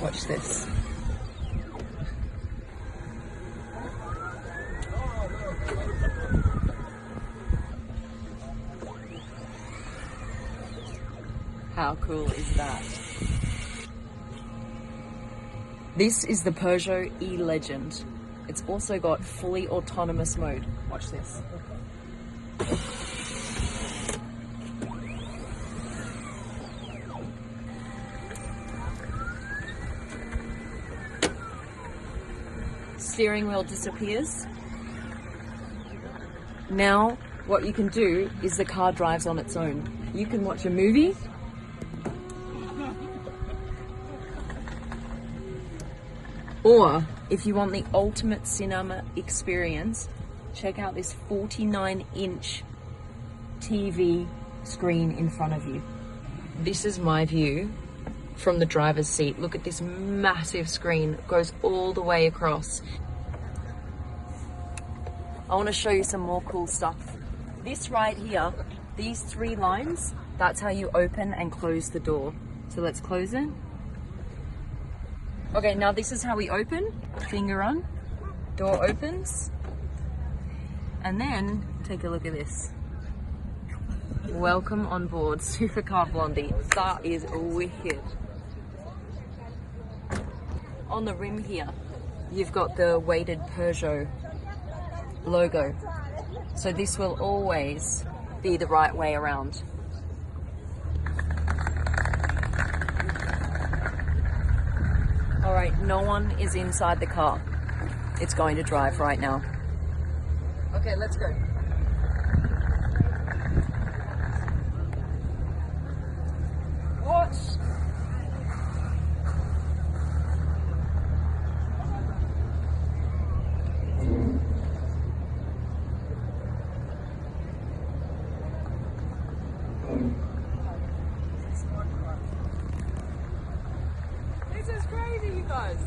Watch this. How cool is that? This is the Peugeot E-Legend. It's also got fully autonomous mode. Watch this. Steering wheel disappears. Now what you can do is the car drives on its own. You can watch a movie. Or if you want the ultimate cinema experience, check out this 49-inch TV screen in front of you. This is my view from the driver's seat. Look at this massive screen. It goes all the way across. I want to show you some more cool stuff. This right here, these 3 lines, that's how you open and close the door. So let's close it. Okay, now this is how we open. Finger on, door opens. And then take a look at this. Welcome on board Supercar Blondie. That is wicked. On the rim here, you've got the weighted Peugeot logo. So this will always be the right way around. All right, no one is inside the car. It's going to drive right now. Okay, let's go. Watch. This is crazy, you guys.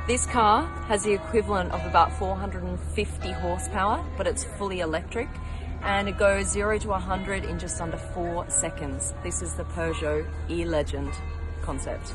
This car has the equivalent of about 450 horsepower, but it's fully electric, and it goes 0 to 100 in just under 4 seconds. This is the Peugeot E-Legend concept.